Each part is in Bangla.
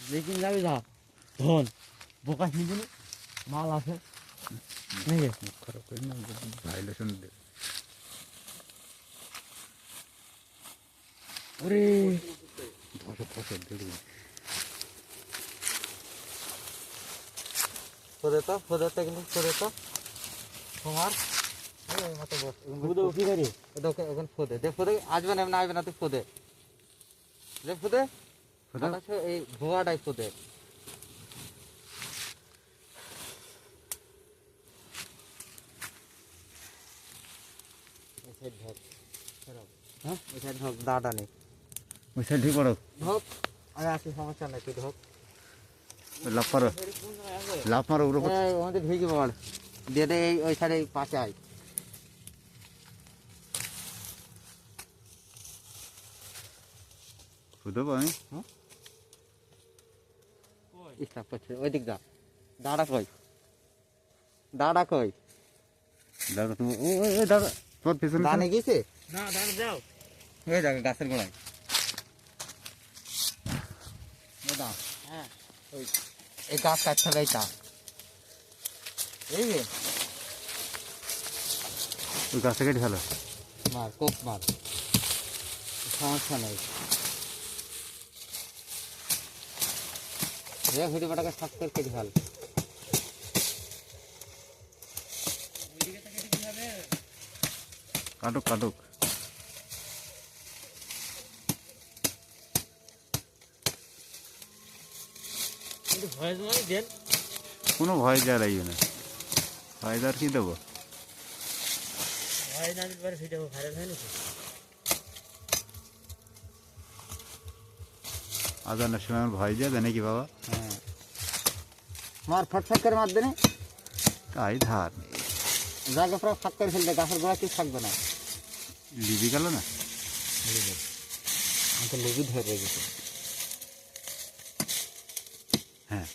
लेकिन যাবি যা ধন বোকা নিবি মাল আছে নাকি খারাপ করে না ভাইলেশন দে ওরে ফসল দিবি ফোদে তো কিন্তু ফোদে তো তোমার এই মতো বস বুদো কি করে দেখো এখন ফোদে দে ফোদে আসবে না আসবে না তুই ফোদে দে ফোদে ফোদে এই ভুয়াটাই ফোদে হ্যাঁ এটা ঢোক দাঁড়া নেই ওই সাইড ঢুকে পড়ো ঢোক আরে আসলে সমস্যা নেই তুই ঢোক লাফ মারো লাফ মারো উপরে আমাদের ঢুকে পড় দিয়ে দে এই ওই সাইডে পাশে আয় খুদবো আমি স্টাফ করছে ওই দিক দা দাঁড়া কই দাঁড়া কই দাদা তুমি ওই দাদা তোমার পিছনে দানে গেছে না দাঁড়া যাও ওই জায়গা গাছের গোড়ায় দা হ্যাঁ ওই এই গাছ কাটতে হবে এইটা এই যে ওই গাছটা কেটে ফেলো মার কোপ মার সমস্যা নেই ভিডিও পাটাকে সাত করে কেটে ফেল কাটুক কাটুক কিন্তু ভয়েস মানে দেন কোনো ভয় যাওয়ার আইও না ভয় যাওয়ার কি দেবো ভয় না দিতে পারে ভিডিও ভাইরাল হয় নাকি আজানের সময় আমার ভয় যাবে নাকি বাবা হ্যাঁ মার ফটফট করে মার দেনে তাই ধার জায়গা পুরো ফাঁক করে ফেলবে গাছের গোড়া কিছু থাকবে না লিবি গেল না আমাকে লেবু ধরে রেখেছে হ্যাঁ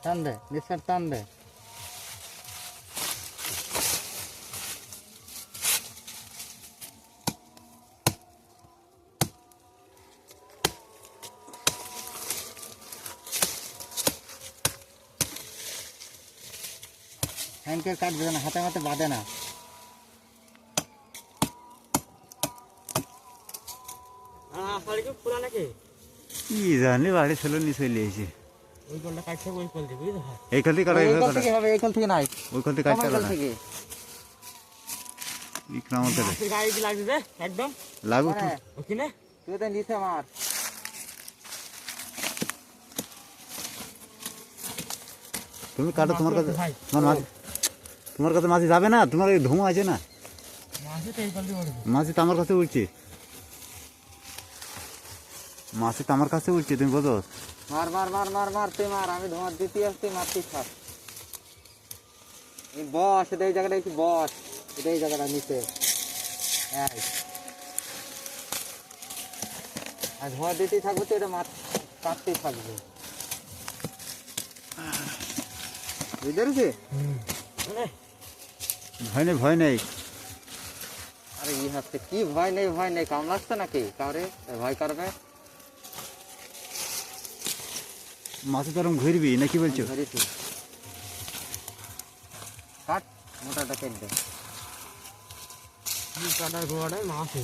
টান দে নিঃশ্বাস টান দে হ্যান্ডকে কাটবে না হাতে মাতে বাঁধে না শাড়ি কি খোলা নাকি কি জানি বাড়ি ছিল নি চলে এসেছে ওই কলটা কাটছে ওই কল দিবি বুঝলি এই খাল থেকে কাটো এই কল থেকে হবে এই কল থেকে নাই ওই খাল থেকে কাটতে কল হবে না থেকে ইকরামল করে গাড়ি কি লাগবে একদম লাগুক হ্যাঁ ওখানে তুই তো নিচে মার তুমি কাটো তোমার কাছে ভাই তোমার কাছে মাছি যাবে না তোমার এই ধোঁয়া আছে না মাসে তো এই কল দিয়ে মাছি তো আমার কাছে উঠছে মাছি তো আমার কাছে উঠছে তুমি বোঝো মার মার মার মার মার তুই মার আমি ধোঁয়া দিতে আসছি মারতে থাক এই বস এটা এই জায়গাটা একটু বস এটা এই জায়গাটা নিচে এই আর ধোঁয়া দিতেই থাকবে তো এটা মার কাটতেই থাকবে বুঝতে পেরেছি ভয় নেই ভয় নেই আরে ই হাসছে কি ভয় নেই কামড়াচ্ছে নাকি কাউরে ভয় করবে মাছি তো এরকম ঘুরবি না কি বলছো ধরেছি কাট মোটাটা কেটে দে কাটার গোড়ায় মাছে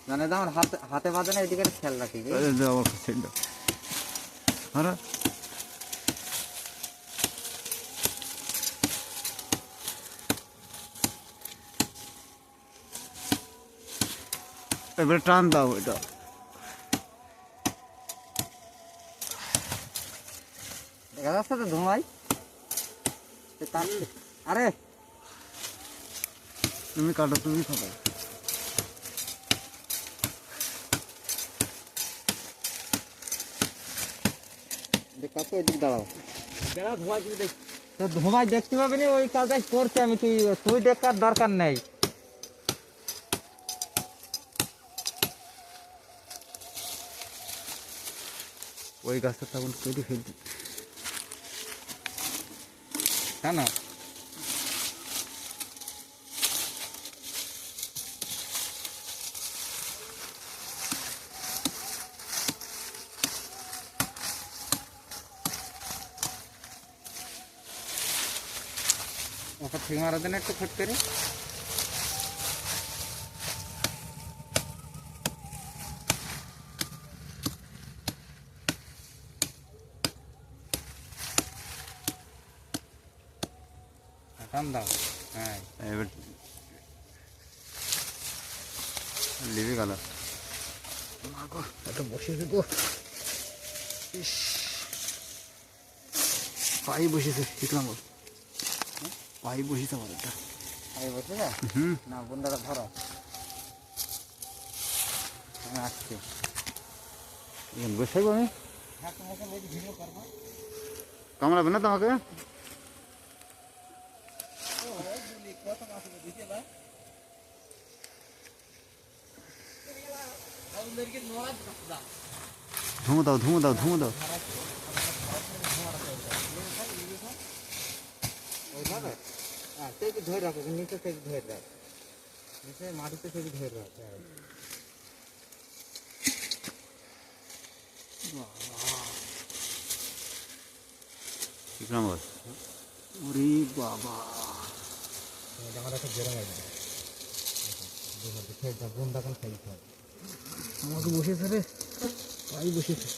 জানে তো আমার হাতে বাঁধে না এদিকে খেয়াল রাখি আমার কাছে হ্যাঁ এবারে টান দাও এটা দেখা যাচ্ছে তো ধোঁয়াই আরে তুমি কাটো তুমি খাবো কত এদিক দাঁড়াও বেড়া ধোয়া কি দেখ তো ধোঁয়াই দেখতে পাবি না ওই কাজটাই করছি আমি তুই দেখার দরকার নেই ওই গাছটা তখন কেটে ফেলছি কেন ওকে ঠিক মারা দেন একটু ফট করে টান দাও হ্যাঁ এবার লিভে গেল এটা বসেছে গো, ইস পাই বসেছে, শিখলাম পাই বসেছে আমার এটা। এই বসে না হুম না বন্ধাটা ধরো আমি আসছি বসাইব আমি, হ্যাঁ তোমাকে বলছি ভিডিও করবো কামড়াবে না তোমাকে? কত মাছ দিতে বা আমাদেরকে নোড়া দাও ধুমো দাও ধুমো দাও ধুমো দাও। ওইভাবে হ্যাঁ সেই ধরে রাখো নিচে থেকে ধরে রাখ নিচে মাটিতে থেকে ধরে রাখ শিখলাম বল। ওরে বাবা, জামাটা খুব গরম হয়ে যাবে খেয়ে বোন তখন খেলতে হবে আমাকে বসেছে রে, পাই বসেছে।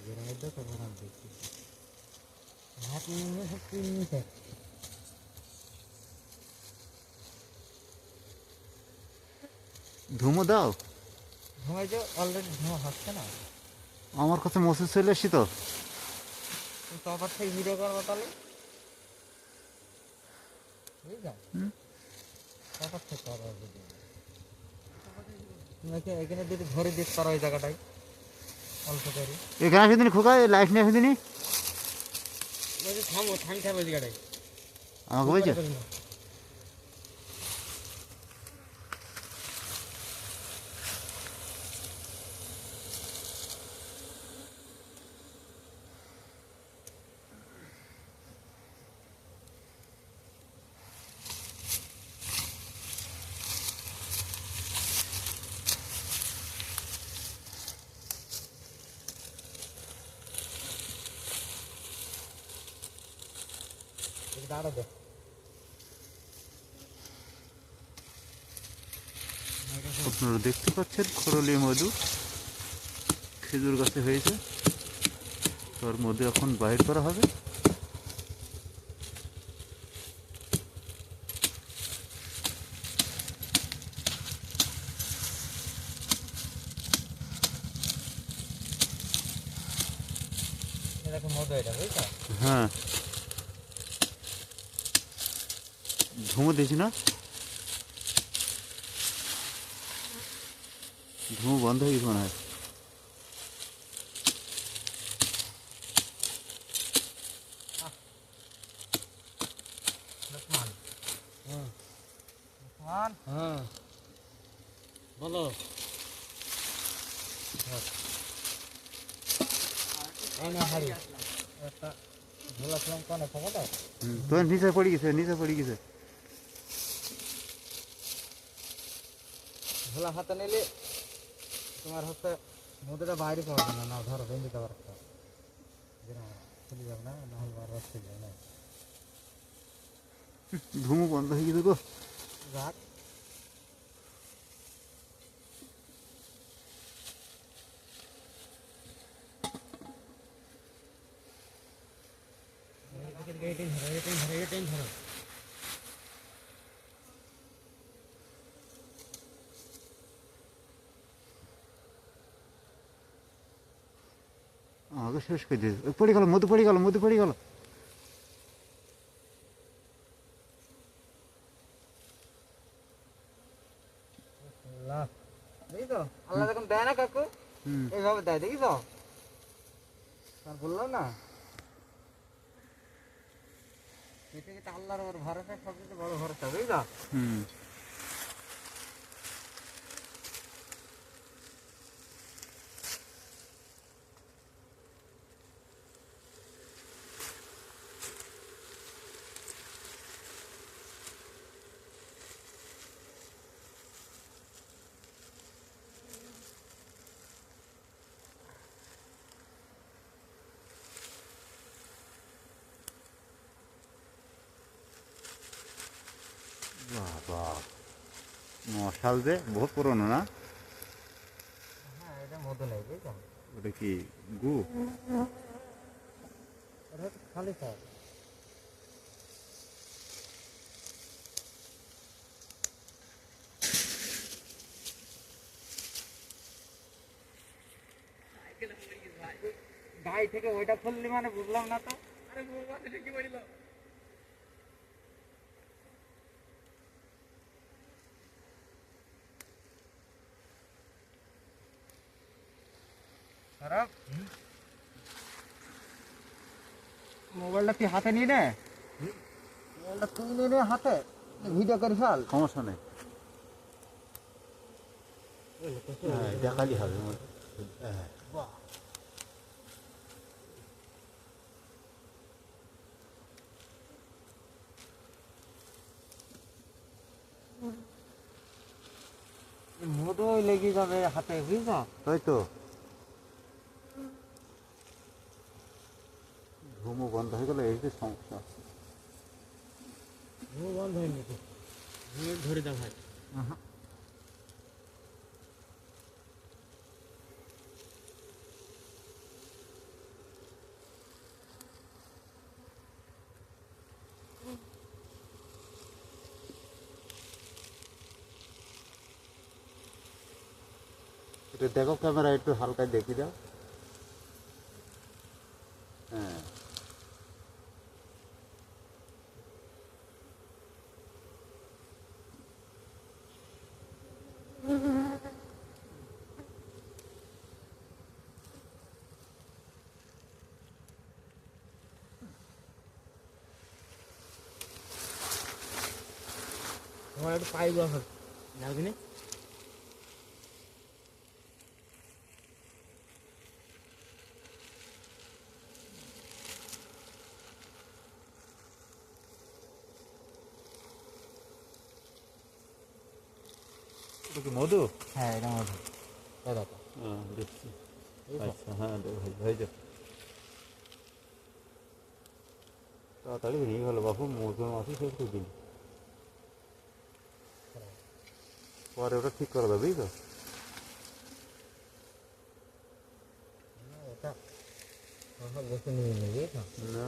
গরম হয়ে যাবে তখন আমি দেখছি হাত নিয়ে সব নিতে ধুমো দাও, ঘুমাই যে অলরেডি ধোঁয়া হচ্ছে না আমার কাছে মসুর চলে এসছি তো। তুমি তো আবার থেকে ভিডিও করবো তাহলে বুঝলি হুম। আবার থেকে করবো ভিডিও তুমি এখানে যদি ধরে দেখতে পারো ওই জায়গাটায় অল্প করে এখানে আসে দিনি খোকা, লাইফ নিয়ে আসে দিনি বলছি থামো থামি থাকবে ওই জায়গাটায় আমাকে বলছে। দাঁড়াবে আপনারা দেখতে পাচ্ছেন খরলি মধু খেজুর গাছে হয়েছে, তার মধ্যে এখন বাইর করা হবে। এরকম মতো এটা বুঝছো হ্যাঁ ধুমো দিয়েছি না, ধুমো বন্ধ হয়ে গেছে মনে হয়। হ্যাঁ বলো, এই না হারি একটা ঝোলা ছিলাম কোনে থাকো তো তোর নিচে পড়ে গেছে, নিচে পড়ে গেছে। ঝোলা হাতে নিলে তোমার হচ্ছে মধ্যেটা বাইরে পাওয়া যাবে না না ধরো বেঁধে দেওয়ার একটা খুলে যাবে না না হলে আর রস খুলে যাবে না ধুমো বন্ধ হয়ে গেছে গো। রাখ আমাকে শেষ করে দিয়েছে, পড়ে গেল মধু, পড়ে গেল মধু, পড়ে গেল। দেখি তো আল্লাহ যখন দেয় না কাকু হুম এইভাবে দেয় দেখি তো আর বললাম না পৃথিবীতে আল্লাহর ওর ভরসা সবচেয়ে বড় ভরসা বুঝলি তো হুম বাহ, মশাল যে বহুত পুরনো না? হ্যাঁ এটা মধু নেই বুঝছো, ওটা কি গু? এটা হচ্ছে খালি স্যার। গাই থেকে ওইটা খুললি মানে বুঝলাম না তো। খারাপ মোবাইলটা তুই হাতে নিয়ে নে, মোবাইলটা তুই নিয়ে নে হাতে, ভিডিও করে ফেল। সমস্যা নেই, হ্যাঁ দেখালি হবে। হ্যাঁ, বাহ, মধু লেগে যাবে হাতে বুঝছো। তাই তো। ঘুমও বন্ধ হয়ে গেলে এই যে সমস্যা। বন্ধ হয়নি তো, ধরে দাও ভাই। এটা দেখো ক্যামেরা একটু হালকা দেখি দাও। হ্যাঁ, তোমার একটু পাইব এখন লাগবে না? এটা কি মধু? হ্যাঁ এটা মধু, এই দেখো। হ্যাঁ দেখছি। আচ্ছা হ্যাঁ হয়ে যাবে, তাড়াতাড়ি ভেঙে গেল বাপু। মধুর মাছি শেষ করে দিন, পরে ওটা ঠিক করে দেবে তো। এটা বসে নিয়ে নেবে বুঝছো। না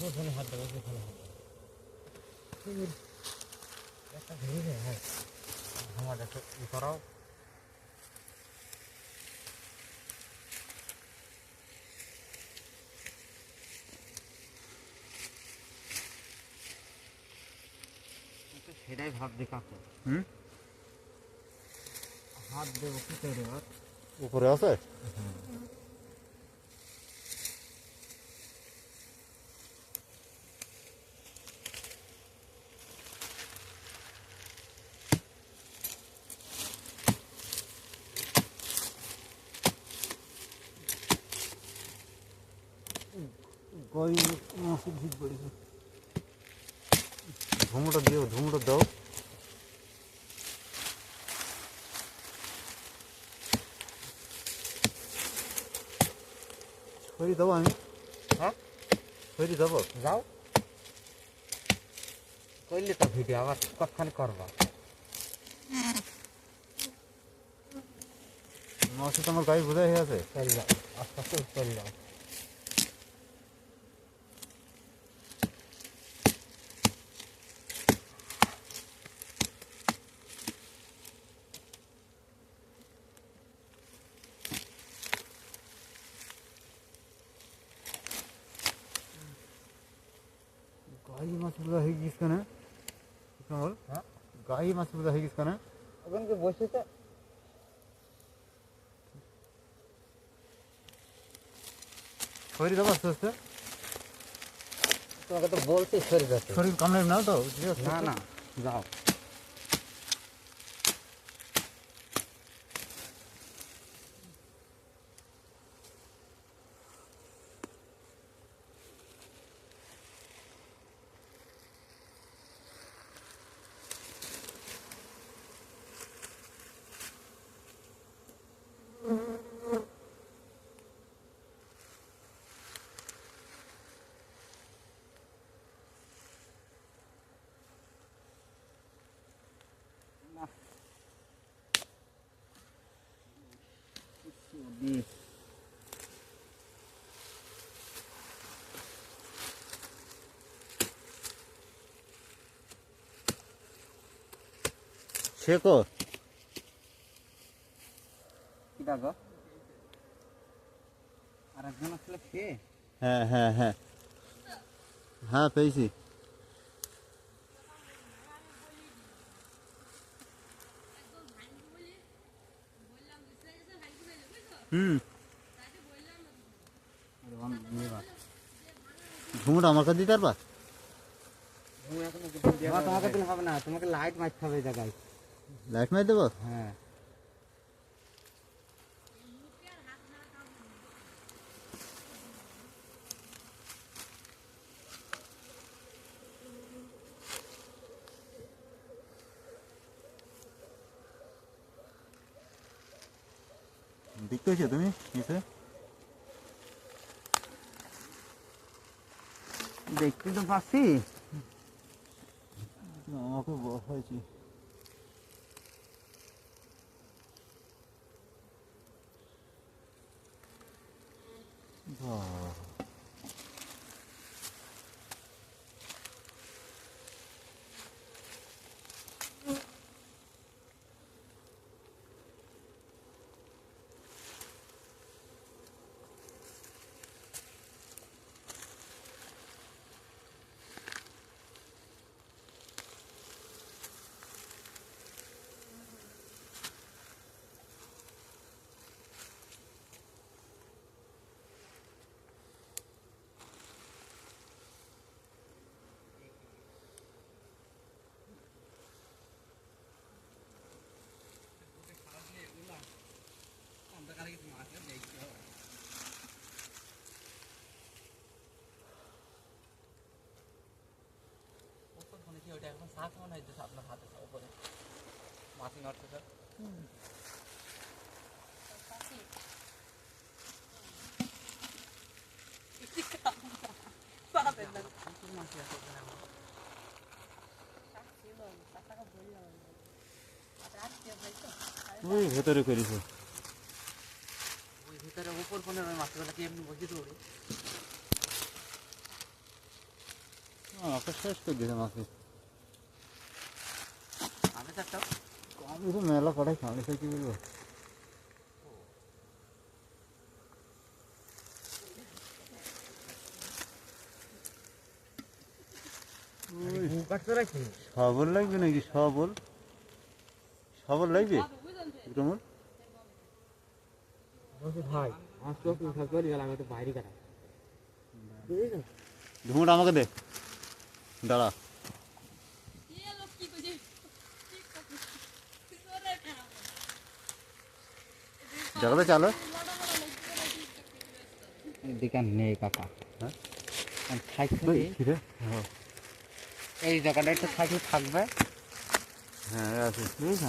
ওখানে হাত দেবো, ওখানে হাত দেবো। একটা ভিড়ে হ্যাঁ আমাদের ই করাও। সেটাই ভাবছি কাকে হুম, হাত দেবো কি করে আর। উপরে আছে। গরিব মাসির ভিড় পড়েছে। ধুমোটা দিও, ধুমোটা দাও। ছড়ি দেবো আমি। হ্যাঁ ছড়ি দেবো। যাও করলে তো ভিডিও আবার কতখানি করবা। মাসে তো আমার গাড়ি বোঝাই হয়ে আছে। চল যাও আস্তে আস্তে চল যাও। গাই মাছ বোঝা হয়ে গিয়েছে কেন? হ্যাঁ গাই মাছ বোঝা হয়ে গেছে কেন? ওখানে বসেছে ছড়ি দেবো আস্তে আস্তে। তোমাকে তো বলছি শরীর আছে। শরীর কামড়ে নাও তো না না, যাও। শেখো। কি দেখো, আর একজন আসলে সে হ্যাঁ হ্যাঁ হ্যাঁ হ্যাঁ পেয়েছি। হুম, ঘুমটা আমার কাছে দিতে পারবা? তোমাকে দিলে হবে না, তোমাকে লাইট মারতে হবে এই জায়গায়। লাইট মারি দেবো? হ্যাঁ, দেখতে পেয়েছো তুমি নিচে? দেখতে তো পাচ্ছি। আমাকে বসাইছি। ওই ভেতরে করেছে। ওই ভিতরে উপর কোণের ওই মাছগুলো কি এমনি বসে তো আমাকে শেষ করে দিয়েছে মাকে। আমি তো একটা আমি তো মেলা কটাই খাওয়ানি, সে কি বলবো। সবল লাগবে নাকি? সবল সবল লাগবে বিক্রমর? ভাই আমার চোখ চলে গেল, আমি তো বাইরে গেলাম। ধুমুটা আমাকে দে, দাঁড়া। জায়গাটা চালো। এদিকে নেই কাকা, হ্যাঁ এই জায়গাটা একটু থাকি থাকবে। হ্যাঁ আছে বুঝেছ।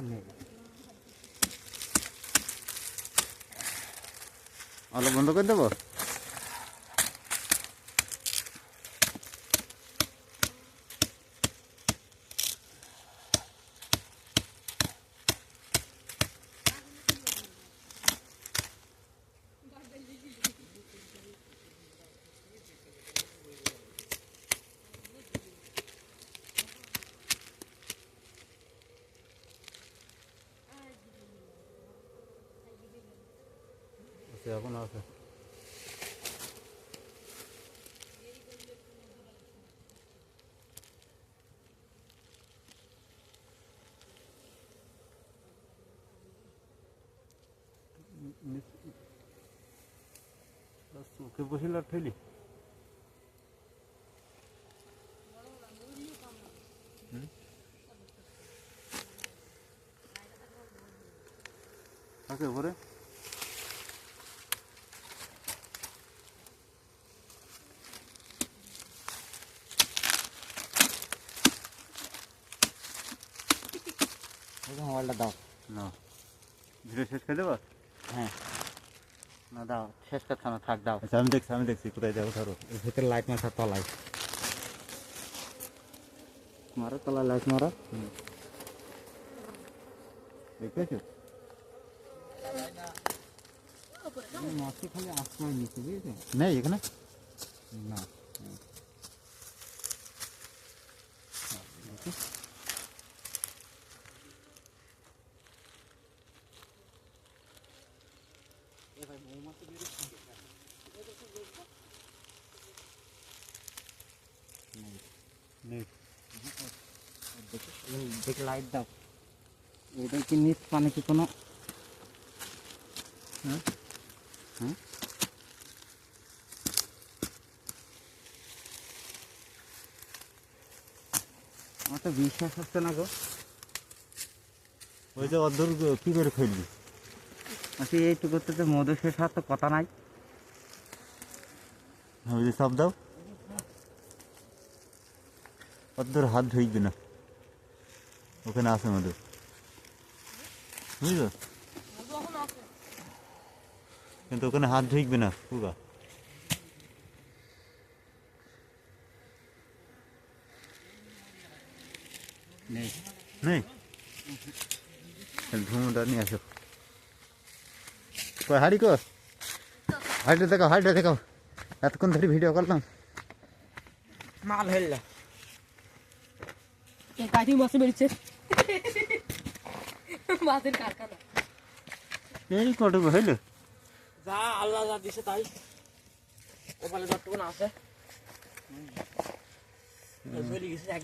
নেই, আলো বন্ধ করে দেবো। এখন আছে চোখে বসিল আর ঠেলি। থাকে উপরে মোবাইলটা দাও। না ভিডিও শেষ করে দেবো। হ্যাঁ না দাও, শেষ করছো না, থাক দাও। আচ্ছা আমি দেখছি কোথায় যাবো ধরো। এর ভিতরে লাইট মারছে, তলায় মারো, তলায় লাইট মারো। দেখতেছো মাছটি খালি আশ্রয় নিচ্ছে, বুঝেছো? নেই এখানে না নেই দেখে লাইট দাও। এটা কি নিচ পানে কি কোনো আমার তো বিশ্বাস হচ্ছে না গো। ওই যে অর্ধর কি করে ফেলবি? আচ্ছা এইটুকুতে তো মধু শেষ হওয়ার তো কথা নাই। ওই যে সব দাও, অর্ধর হাত ধুইবে না, ওখানে আছে মধু, বুঝলো? কিন্তু ওখানে হাত ধুইবে না পুরা। নেই নেই ধুমোটা নিয়ে আসো। কই হাড়ি কর, হাইটে দেখাও এতক্ষণ ধরে ভিডিও করলাম। মাল হইলা কাঠি মাছ বেরিয়েছে মাছের কারখানা। এই কটুকু হইলো যা আল্লাহ যা দিছে তাই ওপালে যতটুকু আছে চলে গেছে এক